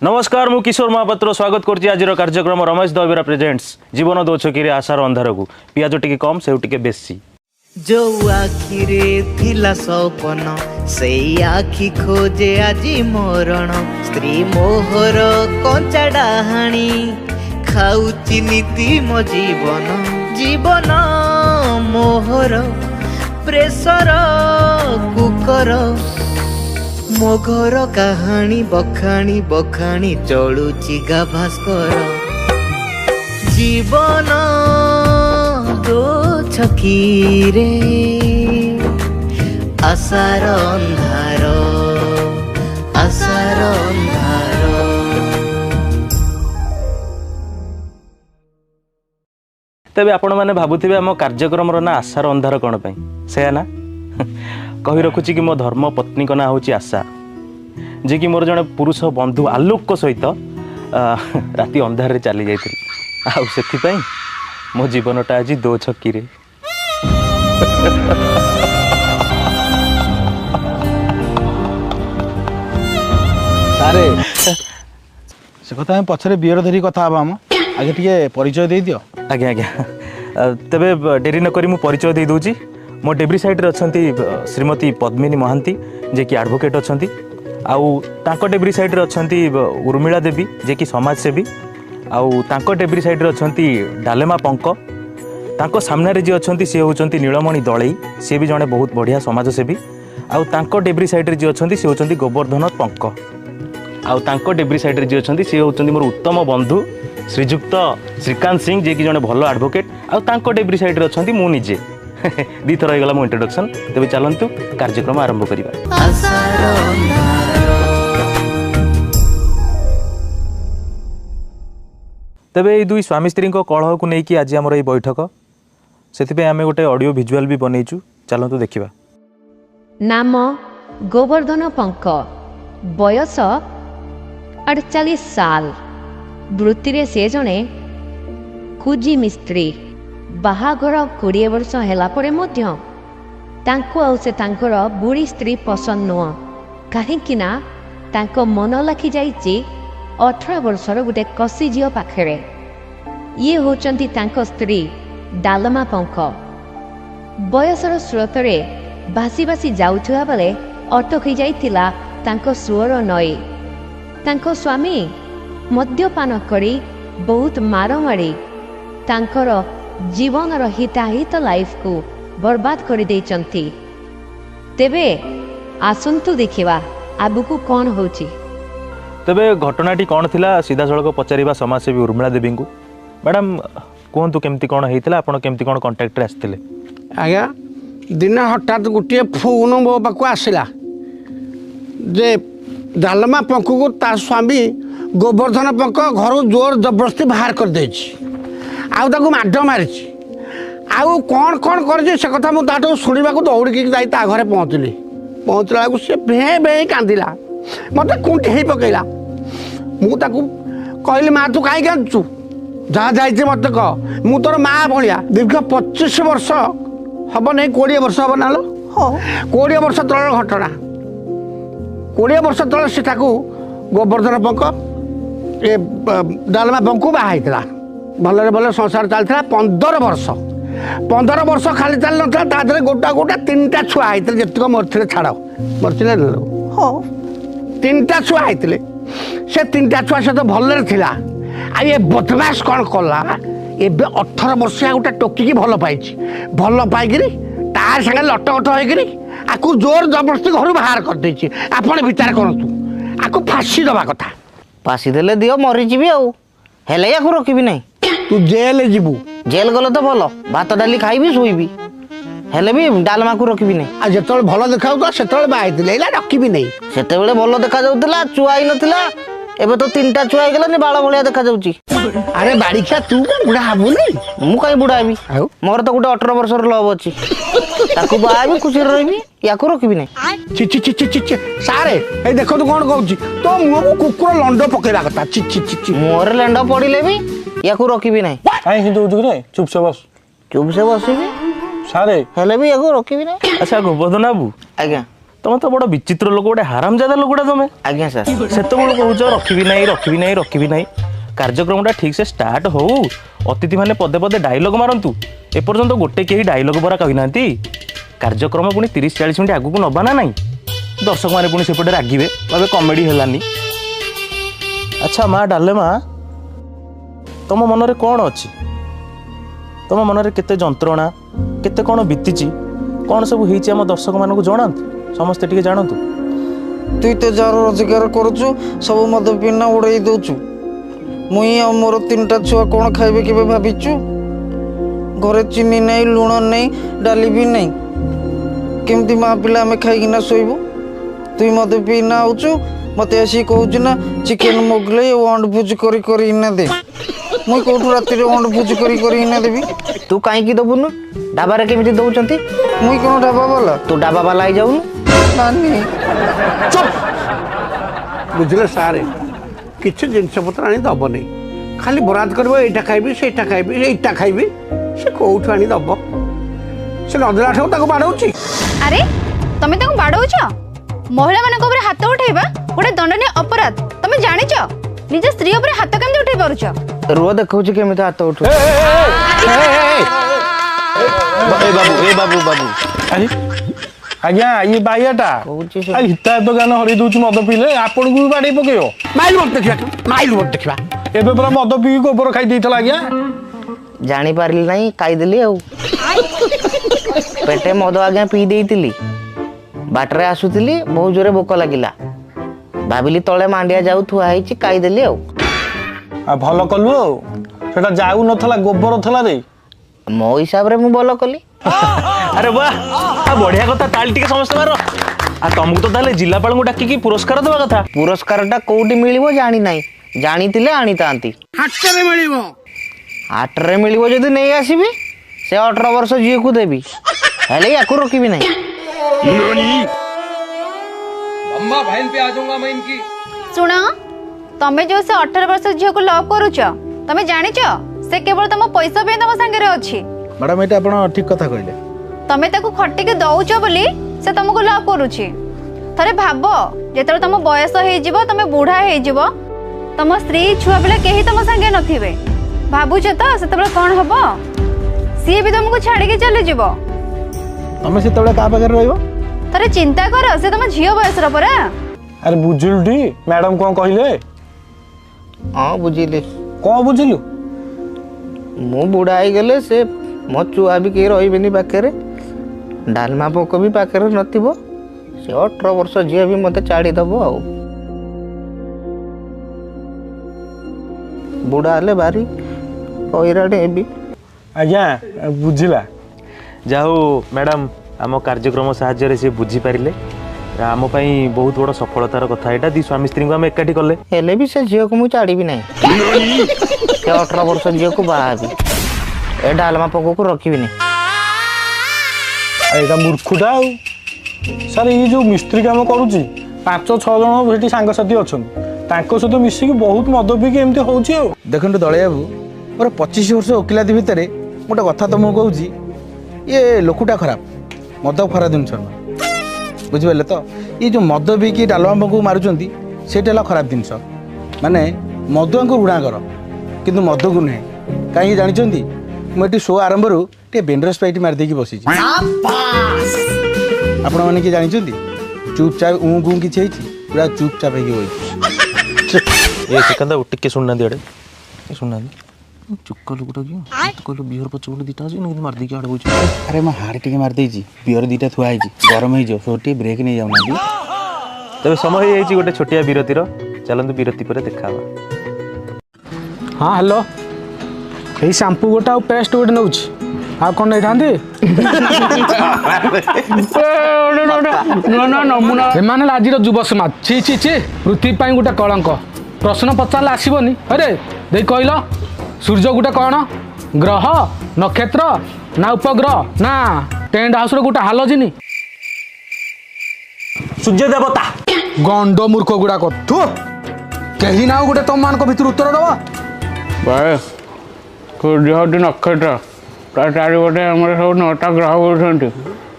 नमस्कार मु किशोर महापात्र स्वागत करछि आज कार्यक्रम रमेश दबेरा प्रेजेंट्स जीवन दो छकी आशार अंधार को पियाज टिके कम से टिके बेसी जो आखिरे थिला सपन से आखि खोजे आजी मरण स्त्री मोहर कंचा डाहाणी खाऊची नीति मो जीवन जीवन मोहर प्रेसर कुकर मो घर कहानी बखाणी बखाणी चलुची गाभास्कर जीवन दो छकी रे आशार अंधार आशार अंधार। तेबे आपण माने भाबुथिबे आम कार्यक्रम ना आशार अंधार कौन पाई से ना कही रखुची कि मो धर्म पत्नी को ना होची आशा जे कि मोर जने पुरुष बंधु आलोक सहित राति अंधार रे चली जाइथिल आ सेथि पई मो जीवनटा आज दो छक्की रे सारे से कथा हम पछरे बियर धरी कथा हबा हम आगे टिके परिचय दे दियो। आज्ञा आज्ञा तेबे डेरी न करी मु परिचय दे दूची मो डेब्री साइड रे अछंती श्रीमती पद्मिनी महांती जे कि एडवोकेट अछंती आउ तांको डेब्री साइड रे अछंती उर्मिला देवी जे कि समाज सेवी आउ तांको डेब्री साइड रे अछंती डालेमा पंक तांको सामने रे जे अछंती से होचंती नीलमणि दळई से भी जने बहुत बढ़िया समाज सेवी आउ तांको डेब्री साइड रे जे अछंती से होचंती गोवर्धन पंक आउ तांको डेब्री साइड रे जे अछंती से होचंती मोर उत्तम बंधु श्रीजुक्त श्रीकांत सिंह जे कि जने भलो एडवोकेट आउ तांको डेब्री साइड रे अछंती मु निजे दी थर हो गला मो इंट्रोडक्शन तेबे चलंतु कार्यक्रम आरंभ करिबा। तेबे दुई स्वामी स्त्री कलह को लेकिन आज आम ये बैठक से आम गोटे ऑडियो विजुअल भी बनईचु चलतु देखा। नाम गोवर्धन पंक बयस 48 साल वृत्ति रे से जने कुजी मिस्त्री बाहाघर 20 वर्ष हैला परे मध्य तांको आउ से तांकर बुढ़ी स्त्री पसंद नुह कहीं तांको मन लाखी जाइछि 18 वर्षर गोटे कसी झील पाखे ये होचंती तांको स्त्री डालमा पंक बयसर स्रोतरे भासी भासी जाउथुआ बेले अटकी जाइतिला तांको सुअर नई तांको स्वामी मद्यपान करी बहुत मारमारी तांकर जीवन हिताहित लाइफ को बर्बाद कर देइचंती। तेबे आसंतु देखिबा आबुकु कौन होची। तेबे घटनाटी कौन थिला सीधा सड़क पचारिबा समाजसेवी उर्मिला देवी को मैडम कहतु केमती कौन होइतिला आपण केमती कौन कांटेक्ट रे आस्थिले। आज्ञा दिन हठात गोटे फोन मो पाक आसला जे डालमा पंक को ता स्वामी गोवर्धन पंक घर जोर जबरदस्ती बाहर कर देछि आउ ताको माड मारिछि आउ कौन कौन कर से कथा मुझे शुणा दौड़ी जाई ता घरे पहुँचला से भे भे कांदिला मत कुंटी हो पकईला मुझे कहली माँ तू कहीं कांदुचु जहाँ जाइए मत कह मु तोर माँ भाया दीर्घ 25 वर्ष हम नहीं 20 वर्ष हम ना 20 वर्ष तल घटना 20 वर्ष तल से गोवर्धन पंक ये डालमा पंक बाहर भलरे भल संसार चलता 15 वर्ष खाली चल ना गोटा गोटा 3टा छुआ होते जितक मरते छाड़ मरते हाँ 3टा छुआ होते से 3टा छुआ सहित भलरे थिला आ ये बदमाश कौन कला एबे 18 वर्ष गोटे टोकिकी भल पाई तार संगे लटकट होकर आकु जोर जबरदस्ती घर बाहर कर देछि आपण विचार करतु आकु फांसी दबा कथा फांसी देले दियो मरीजी आउ हेले याकु रखिबी नहीं तू जेल जीवु जेल गले तो भल भात डाली खाइबी शोइबी हेले भी डालमा को रखिबी नहीं आ जेतल भल देखाउता सेतल बाइतिले एला रखिबी नहीं सेतेबेले भल देखा जाउतिला चुआ ही नथिला एबे तो 3टा चुआ हे गेला बाळ भलिया देखा जाउची अरे बाड़ीखा तू क्या बुढ़ा हबु नहीं मु कहीं बुढ़ा हेबी मोर तो गोटे 18 वर्ष लव अच्छी ताकू बाबी खुशी रही या रखी नहीं छि छि छि छि छि सारे ए देखो तो कौन कहूँ तो मुँह को कुकुर लंड पकेला कथा छि छि छि छि मोर लंड पड़े भी या रखी नहीं कहीं हिंदू चुप से बस चुप से बस सारे हेले भी या रखी नहीं। अच्छा गोवर्धन बाबू आज्ञा ତମେ ତ ବଡ଼ ବିଚିତ୍ର ଲୋକ, ଗୋଟେ ହାରାମଜାଦା ଲୋକଟା ତମେ। ଆଜ୍ଞା ସାର୍। ସେତେବେଳେ କହୁଛ ରଖିବି ନାହିଁ। କାର୍ଯ୍ୟକ୍ରମଟା ଠିକ୍ସେ ଷ୍ଟାର୍ଟ ହଉ, ଅତିଥିମାନେ ପଦେ ପଦେ ଡାଇଲଗ ମାରନ୍ତୁ। ଏପର୍ଯ୍ୟନ୍ତ ଗୋଟେ କେହି ଡାଇଲଗ ପରା କହିନାହାନ୍ତି। କାର୍ଯ୍ୟକ୍ରମ ପୁଣି 30-40 ମିନିଟ୍ ଆଗକୁ ନବା ନା ନାହିଁ? ଦର୍ଶକମାନେ ପୁଣି ସେପଟେ ରାଗିବେ, ଏବେ କମେଡ଼ି ହେଲାନି। ଆଚ୍ଛା ମା ଡାଲେମା, ତମ ମନରେ କ'ଣ ଅଛି? ତମ ମନରେ କେତେ ଯନ୍ତ୍ରଣା, କେତେ କ'ଣ ବିତିଛି, କ'ଣ ସବୁ ହେଇଛି ଆମ ଦର୍ଶକମାନଙ୍କୁ ଜଣାନ୍ତୁ, ସମସ୍ତେ ଟିକେ ଜାଣନ୍ତୁ। তুই তো যার রোজগার করছু সব মদ পিনা উড়াই দৌছু। মুই আর মোর 3টা ছুয়া কোণ খাইবে কেবে ভাবিছু? ঘরে চিনি নাই, লুণ নাই, ডালি বি নাই। কেমতি মা পিলা আমি খাইকিনা শোইবু? তুই মদ পিনা আউছু, মতে আসি কହୁଛୁ না চিকেন মোগলাই ওয়ান্ড ভুজ করি করি ইনা দে। মুই কোঠু রাতিরে ওয়ান্ড ভুজ করি করি ইনা দেবি? ତୁ କାହିଁକି ଦେବୁନୁ? ଢାବାରେ କେମିତି ଦେଉଛନ୍ତି? মুই কোন ঢাবা বালা? ତୁ ଢାବା ବାଲା ହେଇଯାଉନୁ। ନାନୀ ଚୁପ୍ ବୁଝିଲେ ସାରେ, କିଛି ଜିନିଷପତ୍ର ଆଣି ଦେବନି। ଖାଲି ବରାଦ କରିବ, ଏଇଟା ଖାଇବି, ସେଇଟା ଖାଇବି, ଏଇଟା ଖାଇବି। ସେ କୋଉଠୁ ଆଣି ଦେବ? ସେ ନଦେଲା ଠାରୁ ତାକୁ ବାଡ଼ଉଛି। ଆରେ ତମେ ତାଙ୍କୁ ବାଡଉଛ? ମହିଳାମାନଙ୍କ ଉପରେ ହାତ ଉଠେଇବା ଗୋଟେ ଦଣ୍ଡନୀୟ ଅପରାଧ। ତମେ ଜାଣିଛ ନିଜ ସ୍ତ୍ରୀ ଉପରେ ହାତ କେମିତି ଉଠେଇ ପାରୁଛ? ରୁହ ଦେଖଉଛି କେମିତି ହାତ ଉଠୁ। ବାବୁ ଆଜ୍ଞା ଇଏ ବାଇଆଟା କହୁଛି ସେ। ହିତାୟତ ଜ୍ଞାନ ହରେଇ ଦଉଛି ମଦ ପିଇଲେ, ଆପଣଙ୍କୁ ବି ବାଡ଼େଇ ପକେଇବ। ମାଇଲ ମତ ଦେଖିବା, ମାଇଲ ମତ ଦେଖିବା। ଏବେ ପୁରା ମଦ ପିଇକି ଗୋବର ଖାଇ ଦେଇଥିଲା ଆଜ୍ଞା। ଜାଣିପାରିଲି ନାହିଁ, ଖାଇଦେଲି ଆଉ। ପେଟେ ମଦ ଆଜ୍ଞା ପିଇ ଦେଇଥିଲି। ବାଟରେ ଆସୁଥିଲି, ବହୁତ ଜୋରେ ଭୋକ ଲାଗିଲା। ଭାବିଲି ତଳେ ମାଣ୍ଡିଆ ଯାଉ ଥୁଆ ହେଇଛି, ଖାଇଦେଲି ଆଉ। ଭଲ କଲୁ ଆଉ। ସେଟା ଯାଉ ନଥିଲା, ଗୋବର ଥିଲା ରେ। ମୋ ହିସାବରେ ମୁଁ ଭଲ କଲି। ଆରେ ବାଃ, ବଢିଆ କଥା, ତାଳି ଟିକେ ସମସ୍ତେ ମାର। ତମକୁ ତ ତାହେଲେ ଜିଲ୍ଲାପାଳଙ୍କୁ ଡାକିକି ପୁରସ୍କାର ଦେବା କଥା। ପୁରସ୍କାରଟା କୋଉଠି ମିଳିବ ଜାଣି ନାହିଁ, ଜାଣିଥିଲେ ଆଣିଥାନ୍ତି। ହାଟରେ ମିଳିବ। ହାଟରେ ମିଳିବ ଯଦି ନେଇ ଆସିବି। ସେ 18 ବର୍ଷ ଝିଅକୁ ଦେବି, ହେଲେ ୟାକୁ ରଖିବି ନାହିଁ। ଶୁଣ, ତମେ ଯୋଉ ସେ 18 ବର୍ଷ ଝିଅକୁ ଲଭ୍ କରୁଛ, ତମେ ଜାଣିଛ ସେ କେବଳ ତମ ପଇସା ପାଇଁ ତମ ସାଙ୍ଗରେ ଅଛି। ମ୍ୟାଡ଼ାମ ଏଇଟା ଆପଣ ଠିକ କଥା କହିଲେ। ତମେ ତାକୁ ଖଟିକି ଦଉଛ ବୋଲି ସେ ତମକୁ ଲଭ୍ କରୁଛି। ଥରେ ଭାବ, ଯେତେବେଳେ ତମ ବୟସ ହେଇଯିବ, ତମେ ବୁଢା ହେଇଯିବ, ତମ ସ୍ତ୍ରୀ ଛୁଆ ପିଲା କେହି ତମ ସାଙ୍ଗେ ନଥିବେ, ଭାବୁଛ ତ ସେତେବେଳେ କଣ ହବ? ସିଏ ବି ତମକୁ ଛାଡିକି ଚାଲିଯିବ। ତମେ ସେତେବେଳେ କାହା ପାଖରେ ରହିବ? ଥରେ ଚିନ୍ତା କର, ସେ ତମ ଝିଅ ବୟସର ପରା। ଆରେ ବୁଝିଲୁ ଟି ମ୍ୟାଡାମ କ'ଣ କହିଲେ? ହଁ ବୁଝିଲି। କ'ଣ ବୁଝିଲୁ? ମୁଁ ବୁଢା ହେଇଗଲେ ସେ ମୋ ଛୁଆ ବି କେହି ରହିବେନି ପାଖରେ, ଡାଲମା ପୋକ ବି ପାଖରେ ନଥିବ, ସେ 18 ବର୍ଷ ଝିଅ ବି ମୋତେ ଛାଡ଼ିଦେବ ଆଉ। ବୁଢା ହେଲେ ଭାରି ହଇରାଣ ହେବି। ଆଜ୍ଞା ବୁଝିଲା। ଯାହା ହଉ ମ୍ୟାଡ଼ାମ୍, ଆମ କାର୍ଯ୍ୟକ୍ରମ ସାହାଯ୍ୟରେ ସେ ବୁଝିପାରିଲେ। ଆମ ପାଇଁ ବହୁତ ବଡ଼ ସଫଳତାର କଥା ଏଇଟା। ଦି ସ୍ୱାମୀ ସ୍ତ୍ରୀଙ୍କୁ ଆମେ ଏକାଠି କଲେ। ହେଲେ ବି ସେ ଝିଅକୁ ମୁଁ ଛାଡ଼ିବି ନାହିଁ। ସେ 18 ବର୍ଷ ଝିଅକୁ ବାହା ହେବି, ଏ ଡାଲମା ପୋକକୁ ରଖିବିନି। ଏଇଟା ମୂର୍ଖଟା ଆଉ। ସାର୍ ଏଇ ଯେଉଁ ମିସ୍ତ୍ରୀ କାମ କରୁଛି, 5-6 ଜଣ ସେଠି ସାଙ୍ଗସାଥି ଅଛନ୍ତି, ତାଙ୍କ ସହିତ ମିଶିକି ବହୁତ ମଦ ପିଇକି ଏମିତି ହେଉଛି ଆଉ। ଦେଖନ୍ତୁ ଦଳିଆ ବାବୁ, ମୋର 25 ବର୍ଷ ଓକିଲାତି ଭିତରେ ଗୋଟେ କଥା ତୁମକୁ କହୁଛି, ଇଏ ଲୋକଟା ଖରାପ, ମଦ ଖରାପ ଜିନିଷ ନୁହଁ, ବୁଝିପାରିଲେ ତ? ଇଏ ଯେଉଁ ମଦ ପିଇକି ଡାଲମା ପୋକକୁ ମାରୁଛନ୍ତି, ସେଇଟା ହେଲା ଖରାପ ଜିନିଷ। ମାନେ ମଦୁଆଙ୍କୁ ଘୃଣା କର, କିନ୍ତୁ ମଦକୁ ନୁହେଁ। କାହିଁକି ଜାଣିଛନ୍ତି? ମୁଁ ଏଠି ଶୋ ଆରମ୍ଭରୁ ଟିକେ ବେଣ୍ଡର ସ୍ପ୍ରାଇଟ୍ ମାରିଦେଇକି ବସିଛି। ଆପଣମାନେ କିଏ ଜାଣିଛନ୍ତି? ଚୁପଚାପ ଗୁଁ କିଛି ହେଇଛି, ପୁରା ଚୁପଚାପ ହେଇକି ବଇଛି। ଏ ସେକାନ୍ତା ଟିକେ ଶୁଣୁନାହାନ୍ତି ଆଡ଼େ, ଶୁଣୁନାହାନ୍ତି। ଚୁକ ଲୋକଟା କିଏ କହିଲୁ? ବିହର ପଛପଟେ ଦୁଇଟା ଅଛି, କିନ୍ତୁ ମାରିଦେଇକି ଆଡ଼େ ବଇଛି। ଆରେ ମୁଁ ହାଡ଼ ଟିକେ ମାରିଦେଇଛି, ବିଅର ଦୁଇଟା ଥୁଆ ହେଇଛି, ଗରମ ହେଇଯିବ, ସବୁ ଟିକେ ବ୍ରେକ୍ ନେଇଯାଉନାହାନ୍ତି। ତେବେ ସମୟ ହେଇଯାଇଛି ଗୋଟେ ଛୋଟିଆ ବିରତିର। ଚାଲନ୍ତୁ ବିରତି ପରେ ଦେଖା ହେବା। ହଁ ହ୍ୟାଲୋ, ଏଇ ସାମ୍ପୁ ଗୋଟେ ଆଉ ପେଷ୍ଟ ଗୋଟେ ନେଉଛି, ଆଉ କ'ଣ ନେଇଥାନ୍ତି? ଏମାନେ ହେଲା ଆଜିର ଯୁବ ସମାଜ। ଛି ଛି ଛି, ପୃଥିବୀ ପାଇଁ ଗୋଟେ କଳଙ୍କ। ପ୍ରଶ୍ନ ପଚାରିଲେ ଆସିବନି। ଆରେ ଦେଇ କହିଲ, ସୂର୍ଯ୍ୟ ଗୋଟେ କ'ଣ ଗ୍ରହ, ନକ୍ଷତ୍ର ନା ଉପଗ୍ରହ ନା ଟେଣ୍ଟ ହାଉସର ଗୋଟେ ହାଲୋଜିନି? ସୂର୍ଯ୍ୟ ଦେବତା। ଗଣ୍ଡ ମୂର୍ଖ ଗୁଡ଼ାକ, ଥୁ, କେହି ନା ଗୋଟେ ତମମାନଙ୍କ ଭିତରୁ ଉତ୍ତର ଦେବ? ସୂର୍ଯ୍ୟ ହେଉଛି ନକ୍ଷତ୍ର, ତା ଚାରିପଟେ ଆମର ସବୁ 9ଟା ଗ୍ରହ ବୁଲୁଛନ୍ତି।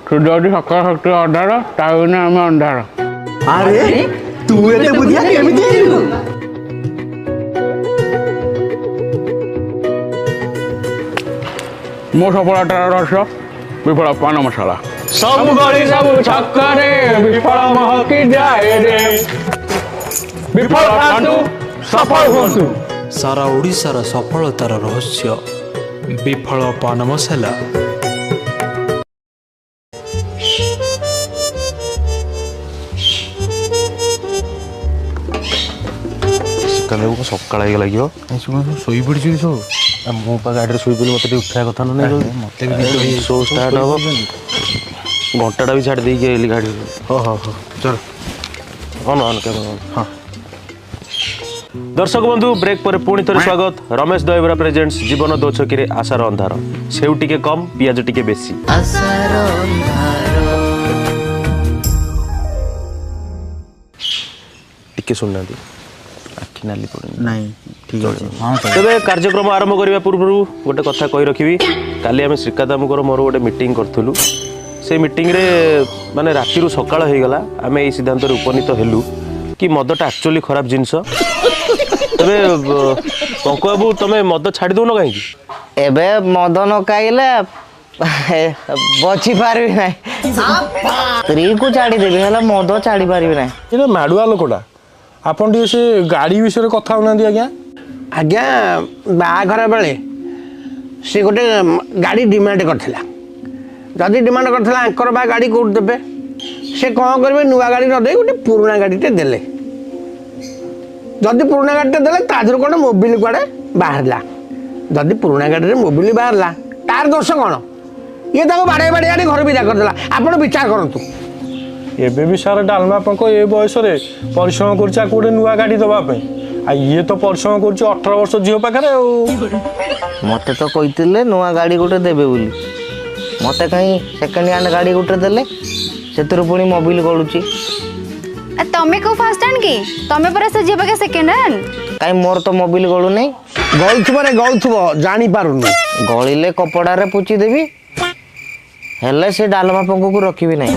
ସୂର୍ଯ୍ୟ ଯଦି ସକାଳ ଶକ୍ତି ଅଧାର ତା ବିନା ଆମେ ଅନ୍ଧାର। ଆରେ ତୁ ଏତେ ବୁଦ୍ଧିଆ କେମିତି ହେଲୁ? ମୋ ସଫଳତାର ରହସ୍ୟ ବିଫଳ ପାନ ମସଲା। ସବୁ ଗଳି ସବୁ ଛକରେ ବିଫଳ ମହକି ଯାଏ ରେ। ବିଫଳ ପାଆନ୍ତୁ ସଫଳ ହୁଅନ୍ତୁ। ସାରା ଓଡ଼ିଶାର ସଫଳତାର ରହସ୍ୟ ବିଫଳ ପାନ ମସଲା। କାନ୍ଦେବୁ ସକାଳ ହେଇଗଲା ଲାଗିବ ଶୋଇ ପଡ଼ିଛୁ ସବୁ ମୋ ପା ଗାଡ଼ିରେ ଶୋଇ ପଡ଼ିଲି ମୋତେ ଟିକେ ଉଠିବା କଥା ନା ନାହିଁ ମୋତେ ବି ଶୋ ଷ୍ଟାର୍ଟ ହେବ ଘଣ୍ଟାଟା ବି ଛାଡ଼ି ଦେଇକି ଆଇଲି ଗାଡ଼ିରେ ହଉ ଚାଲ ହଁ ଦର୍ଶକ ବନ୍ଧୁ ବ୍ରେକ୍ ପରେ ପୁଣି ଥରେ ସ୍ୱାଗତ ରମେଶ ଦହିବରା ପ୍ରେଜେଣ୍ଟସ୍ ଜୀବନ ଦୋଛକିରେ ଆଶାର ଅନ୍ଧାର ସେଉ ଟିକେ କମ୍ ପିଆଜ ଟିକେ ବେଶୀ ଟିକେ ଶୁଣୁନାହାନ୍ତି ଆଖି ନାଲି ପଡ଼ୁନି ନାଇଁ ଠିକ୍ ଅଛି ତେବେ କାର୍ଯ୍ୟକ୍ରମ ଆରମ୍ଭ କରିବା ପୂର୍ବରୁ ଗୋଟେ କଥା କହି ରଖିବି କାଲି ଆମେ ଶ୍ରୀକାନ୍ତ ବାବୁଙ୍କର ମୋର ଗୋଟେ ମିଟିଂ କରିଥିଲୁ ସେ ମିଟିଂରେ ମାନେ ରାତିରୁ ସକାଳ ହେଇଗଲା ଆମେ ଏଇ ସିଦ୍ଧାନ୍ତରେ ଉପନୀତ ହେଲୁ କି ମଦଟା ଆକ୍ଚୁଆଲି ଖରାପ ଜିନିଷ ତେବେ ପଙ୍କୁ ବାବୁ ତମେ ମଦ ଛାଡ଼ି ଦେଉନ କାହିଁକି ଏବେ ମଦ ନ ଖାଇଲେ ବଞ୍ଚି ପାରିବି ନାହିଁ ସ୍ତ୍ରୀକୁ ଛାଡ଼ିଦେବି ହେଲେ ମଦ ଛାଡ଼ି ପାରିବି ନାହିଁ ଏଇଟା ମାଡ଼ୁଆ ଲୋକଟା ଆପଣ ଟିକେ ସେ ଗାଡ଼ି ବିଷୟରେ କଥା ହଉନାହାନ୍ତି ଆଜ୍ଞା। ଆଜ୍ଞା ବାହାଘର ବେଳେ ସେ ଗୋଟେ ଗାଡ଼ି ଡିମାଣ୍ଡ କରିଥିଲା ଯଦି ଡିମାଣ୍ଡ କରିଥିଲା ଆଙ୍କର ବା ଗାଡ଼ି କେଉଁଠି ଦେବେ ସେ କ'ଣ କରିବେ ନୂଆ ଗାଡ଼ି ନ ଦେଇ ଗୋଟେ ପୁରୁଣା ଗାଡ଼ିଟେ ଦେଲେ ଯଦି ପୁରୁଣା ଗାଡ଼ିଟେ ଦେଲେ ତା ଦେହରୁ କ'ଣ ମୋବିଲ କୁଆଡ଼େ ବାହାରିଲା ଯଦି ପୁରୁଣା ଗାଡ଼ିରେ ମୋବିଲ ବାହାରିଲା ତାର ଦୋଷ କ'ଣ ଇଏ ତାକୁ ବାଡ଼େଇ ବାଡ଼େଇ ଆଣି ଘର ବିଦା କରିଦେଲା ଆପଣ ବିଚାର କରନ୍ତୁ ଏବେ ବି ସାର୍ ଡାଲମା ପଙ୍କ ଏ ବୟସରେ ପରିଶ୍ରମ କରୁଛି ଆକୁ ଗୋଟେ ନୂଆ ଗାଡ଼ି ଦେବା ପାଇଁ ଆଉ ଇଏ ତ ପରିଶ୍ରମ କରୁଛି 18 ବର୍ଷ ଝିଅ ପାଖରେ ଆଉ ମୋତେ ତ କହିଥିଲେ ନୂଆ ଗାଡ଼ି ଗୋଟେ ଦେବେ ବୋଲି ମୋତେ କାହିଁ ସେକେଣ୍ଡ ହ୍ୟାଣ୍ଡ ଗାଡ଼ି ଗୋଟେ ଦେଲେ ସେଥିରୁ ପୁଣି ମୋବିଲ ଗଳୁଛି ତମେ କୋଉ ଫାର୍ଷ୍ଟ ହ୍ୟାଣ୍ଡ କି ତମେ ପରା ସେ ଝିଅ ପାଖେ ସେକେଣ୍ଡ ହ୍ୟାଣ୍ଡ କାହିଁ ମୋର ତ ମୋବିଲ ଗଳୁନି ଗଳୁଥିବ ରେ ଗଳୁଥିବ ଜାଣିପାରୁନି ଗଳିଲେ କପଡ଼ାରେ ପୋଛିଦେବି ହେଲେ ସେ ଡାଲମା ପଙ୍କକୁ ରଖିବି ନାହିଁ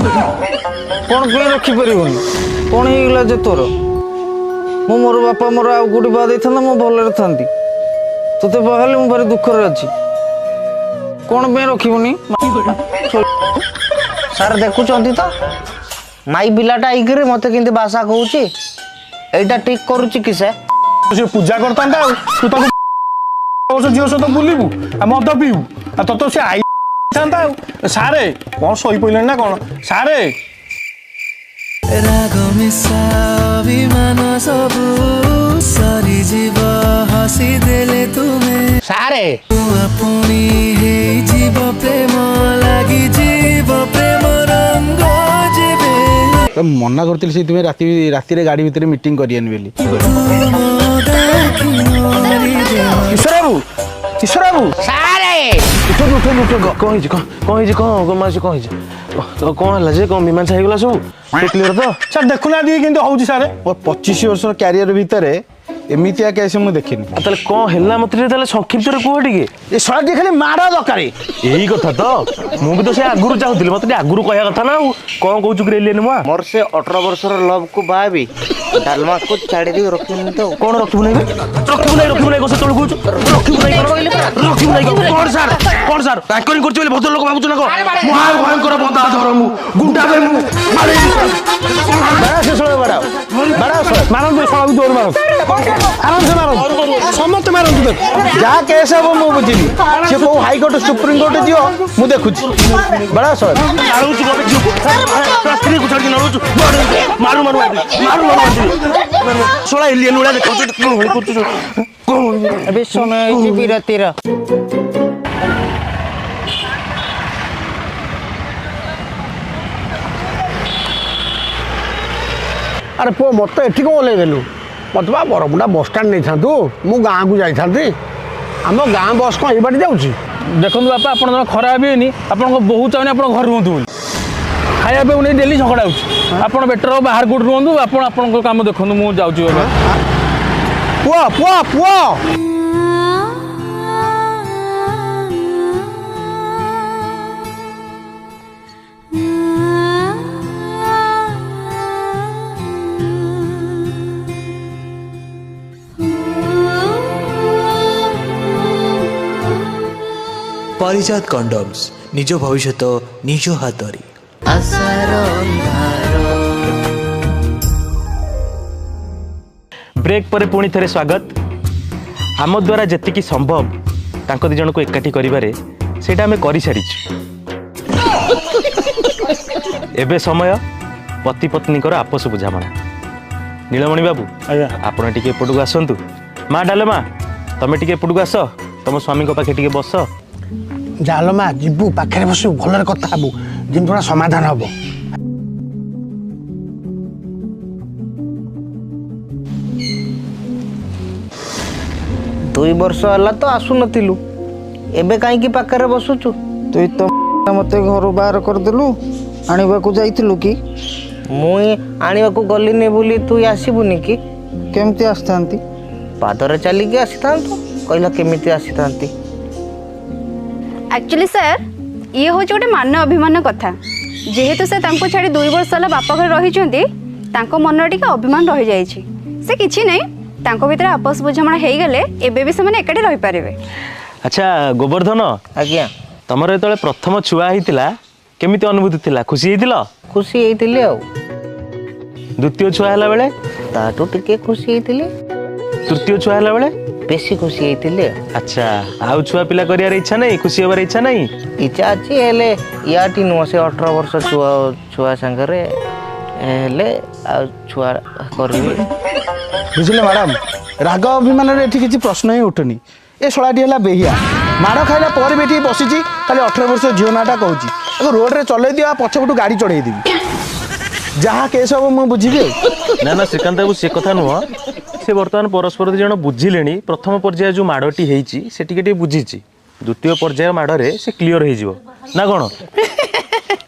କ'ଣ ପାଇଁ ରଖିପାରିବୁନି କ'ଣ ହେଇଗଲା ଯେ ତୋର ମୁଁ ମୋର ବାପା ମୋର ଆଉ କୋଉଠି ବାହା ଦେଇଥାନ୍ତା ମୁଁ ଭଲରେ ଥାନ୍ତି ତୋତେ ବାହା ହେଲେ ମୁଁ ଭାରି ଦୁଃଖରେ ଅଛି କ'ଣ ପାଇଁ ରଖିବୁନି ସାର୍ ଦେଖୁଛନ୍ତି ତ ମାଇ ପିଲାଟା ହେଇକିରି ମୋତେ କେମିତି ଭାଷା କହୁଛି ଏଇଟା ଠିକ୍ କରୁଛି କି ସେ ପୂଜା କରିଥାନ୍ତା ଆଉ ତୁ ତାକୁ ଝିଅ ସହିତ ବୁଲିବୁ ଆଉ ମଦ ପିଇବୁ ଆଉ ତୋତେ ସେ ଆଇ ଥାନ୍ତା ଆଉ ସାରେ କ'ଣ ଶୋଇପଡ଼ିଲେଣି ନା କ'ଣ ସାରେ ରାଗ ମିଶା ଅଭିମାନ ସବୁ ସରିଯିବ ହସି ଦେଲେ ତୁମେ ସାରେ ପୁଣି ହେଇଯିବ ପ୍ରେମ ଲାଗିଯିବ ପ୍ରେମ ରଙ୍ଗ ଯେବେ ମନା କରିଥିଲି ସେଇଥିପାଇଁ ରାତିରେ ଗାଡ଼ି ଭିତରେ ମିଟିଂ କରିଆନି ବୋଲି କିଶୋର ବାବୁ ସାରେ କ'ଣ ହେଇଛି କ'ଣ ହେଲା ଯେ କ'ଣ ମୀମାଂସା ହେଇଗଲା ସବୁ କ୍ଲିୟର ତ ସାର୍ ଦେଖୁନାହାନ୍ତି କେମିତି ହେଉଛି ସାର୍ 25 ବର୍ଷର କ୍ୟାରିୟର ଭିତରେ ଏମିତିଆ କେସ୍ ମୁଁ ଦେଖିନି ତାହେଲେ କ'ଣ ହେଲା ମତେ ତାହେଲେ ସଂକ୍ଷିପ୍ତରେ କୁହ ଟିକେ ଏ ଶଳା ଟିକେ ଖାଲି ମାଡ଼ ଦରକାର ଏଇ କଥା ତ ମୁଁ ବି ତ ସେ ଆଗରୁ ଚାହୁଁଥିଲି ମତେ ଟିକେ ଆଗରୁ କହିବା କଥା ନା ଆଉ କ'ଣ କହୁଛୁ କି ରେଲିଏନ୍ ମା ମୋର ସେ 18 ବର୍ଷର ଲଭ୍କୁ ବାହାବି ଡାଲମାକୁ ଛାଡ଼ି ଦେଇ ରଖିବୁନି ତ କ'ଣ ରଖିବୁ ନାହିଁ ସେତେବେଳେ କହୁଛୁ ରଖିବୁ ନାହିଁ କ'ଣ ସାର୍ ତାଙ୍କରି କରୁଛି ବୋଲି ଭଦ୍ର ଲୋକ ଭାବୁଛୁ ନା କ'ଣ ମହାଭୟଙ୍କର ବଦା ଧର ମୁଁ ଗୁଣ୍ଡା ବେ ମୁଁ ସମସ୍ତେ ମାରନ୍ତୁ ଯାହା କେସ୍ ହବ ମୁଁ ବୁଝିବି ସେ କୋଉ ହାଇକୋର୍ଟ ସୁପ୍ରିମକୋର୍ଟ ଯିବ ମୁଁ ଦେଖୁଛି ବड़ा ସ୍ତ୍ରୀକୁ ଛାଡ଼ିକି ନଳୁଛୁ ମାରୁ ଶୋଳା ଏଲିଏନ୍ ଭଳିଆ ଦେଖାଉଛୁ ଏବେ ସମୟ ହେଇଛି ବିରତିର ଆରେ ପୁଅ ମୋତେ ଏଠି କ'ଣ ଓହ୍ଲେଇଦେଲୁ ମୋତେ ବା ବରମୁଣ୍ଡା ବସଷ୍ଟାଣ୍ଡ ନେଇଥାନ୍ତୁ ମୁଁ ଗାଁକୁ ଯାଇଥାନ୍ତି ଆମ ଗାଁ ବସ୍ କ'ଣ ଏଇ ବାଟେ ଯାଉଛି ଦେଖନ୍ତୁ ବାପା ଆପଣ ଜଣେ ଖରାପ ହେଇନି ଆପଣଙ୍କ ବୋହୁ ଚାହୁଁନି ଆପଣ ଘରେ ରୁହନ୍ତୁ ବୋଲି ଖାଇବା ପାଇଁ ନେଇ ଡେଲି ଝଗଡ଼ା ହେଉଛି ଆପଣ ବେଟର ବାହାର କୋଉଠି ରୁହନ୍ତୁ ଆପଣ ଆପଣଙ୍କ କାମ ଦେଖନ୍ତୁ ମୁଁ ଯାଉଛି ବାବା ପୁଅ पारिजात कंडोम्स निज भविष्य निज हाथ रे। ब्रेक पर पुणी थे स्वागत। आम द्वारा जी संभव तांको दी जन को एकाठी करिबारे सेटा आमे करि सारिछु। एबे समय पति पत्नी कर आपस बुझामणा। नीलमणि बाबू आपण टिके एपटू आसतु। माँ डालमा तमे टिके एपटू आस, तुम स्वामी को पाखे टिके बस। जालमा जीवु पाखे बस भलरे कथा हबु जिन थोड़ा समाधान हबो। 2 वर्ष होला तो आसु नथिलु, एबे काई की पाखरे बसुचु? तुई तो मते घर बाहर करदेलु। आनिबाकू जाइथिलु कि? मुई आनिबाकू गलिनी बोली तू आसीबुनी कि? केमती आस्तांती? पादरे चलिकी आसीतांतु, कहला केमिति आसीतांती? एक्चुअली सर ये हूँ गोटे मान अभिमान कथा। जेहेतु से तांको छाड़ी 2 वर्ष होला बापा घर रही मन टिके अभिमान रही जाइछि। से किछि नहीं, तांको भितर आपस बुझामणा हेई गले एबे भी सेमाने एकाठी रही पारिबे। अच्छा गोवर्धन, आज्ञा तमर जेतले प्रथम छुआ हितिला केमिति अनुभूति थिला? खुशी हितिला? खुशी हेइतिले आ। द्वितीय छुआ हला बेले ताटू टिके खुशी हेइतिले। तृतीय छुआ हला बेले बेसी खुशी हेइतिले। अच्छा आउ छुआ पिला करियार इच्छा नहीं, खुशी होबार इच्छा नहीं? इच्छा अछि हेले याटी नो से 18 वर्ष छुआ संगरे हेले आ छुआ करबी। बुझिले मैडम, राग अभिमान रे एठी किछि प्रश्न ही उठुनी। ए शଳାटी हला बेहिया, माड़ खाइला पर बेठी बसिची खाली 18 वर्ष झियो नाटा कहूची। अगर रोड रे चलै दिया पछपटू गाड़ी चढ़ाई देबी, जहाँ केस हम मु बुझिबे। ना ना श्रीकांत बाबू से कथा नुह, से बर्तमान परस्पर दि जण बुझिलेनी। प्रथम पर्याय जो माड़टी हेइची से टिके बुझिची, द्वितीय पर्याय माड़रे से क्लियर हो जिवो ना कोन?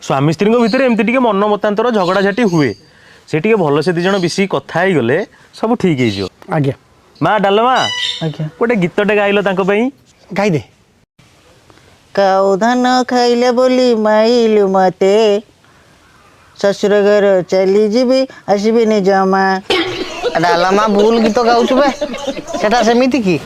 स्वामी स्त्री भितर एमती टिके मन मतांतर झगड़ा झाटी हुए, से टिके भल से 2 जण बिसी कथा ही गले सब ठीक हो जिवो। आज्ञा माँ डालमा आज्ञा गोटे गीतटे गाइल तांको पई, गाई दे। काऊ धान खाइले बोली माइलु मते, ससुर घर चली जीबी आसबिनी जमा। डालमा भूल गीत गाउछु बे। सेटा सेमिति की?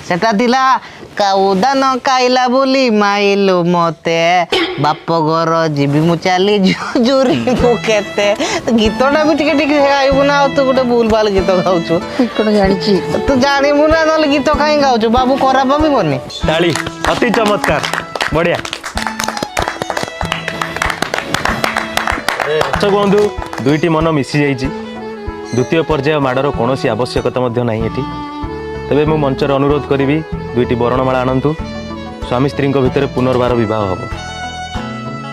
सेटा दिला काउदान काइला बोली माइलो मते, बाप घर जीबी मु चाली जोरी मु केते। गीतटा भी टिके टिके गाइबु ना, तू गोटे भूल भाल गीत गाउछु। कोन जानिची? तू जानिबु ना नले गीत काई गाउछु? बाबू खराब भाबिबनी। ताली अति चमत्कार, बढ़िया। अच्छा बंधु, 2टी मन मिसी जाइछि। द्वितीय पर्याय माड़र कौनसी आवश्यकता मध्य नहीं एठी। तेबे मु मंचर अनुरोध करी 2टी बरणमाला आनंतु, स्वामी स्त्री भितर पुनर्बार विवाह हम।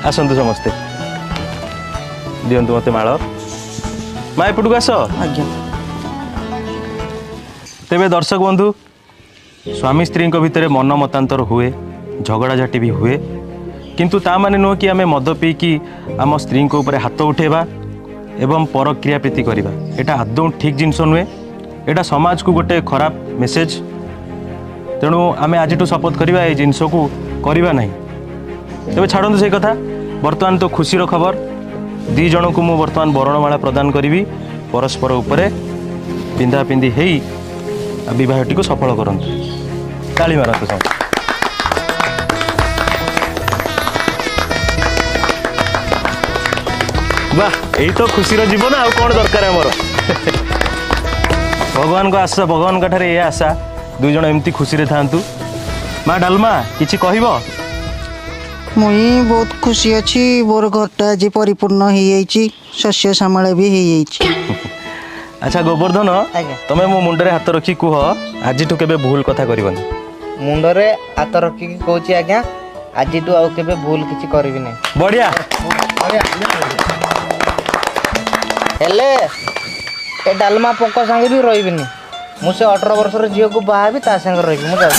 आसतु समस्ते, दिंतु मत माल। माँ एपटू आस। तेबे दर्शक बंधु, स्वामी स्त्री भितर मन मतांतर हुए, झगड़ा झाटी भी हुए, किंतु ता माने नुह कि आमे मद पीकी आम स्त्री को ऊपर हाथ उठेबा एवं पर क्रिया प्रीति करवा। एटा आदौ ठीक जिनस नुहे, एटा समाज को गोटे खराब मेसेज। तेणु आमे आज शपथ करवा ये जिनस को करवा नहीं। तेज छाड़ू से कथा। बर्तमान तो खुशी खबर, 2 जन को मु बर्तमान बरणमाला प्रदान करी। परस्पर उपरे पिंधा पिंधि हेई विवाहटी को सफल करंतु। ताली मारतु सब। वाह, यही तो खुशी जीवन आउ कौन दरकार आमर। भगवान को आशा, भगवान का ठारे ये आशा 2 जन एमती खुशी रे थांतु। माँ डालमा किछि कहबो? मुई बहुत खुशी अछि, मोर घरटा आज परिपूर्ण हो जाइछि, शस्य सामळे भी हो जाइछि। अच्छा गोवर्धन, तमे मो मुंडरे हाथ रखी कुह, आज ठु केबे भूल कथा करबनी। मुंडरे हाथ रखी कहूची आज्ञा, आज ठु आउ केबे भूल किछि करबी नै। बढ़िया। हेले ए डालमा पंक संगे भी रहिबिनी। मु से 18 वर्ष रो झियो को बाहा भी ता संगे रहिबी। मु जाऊ।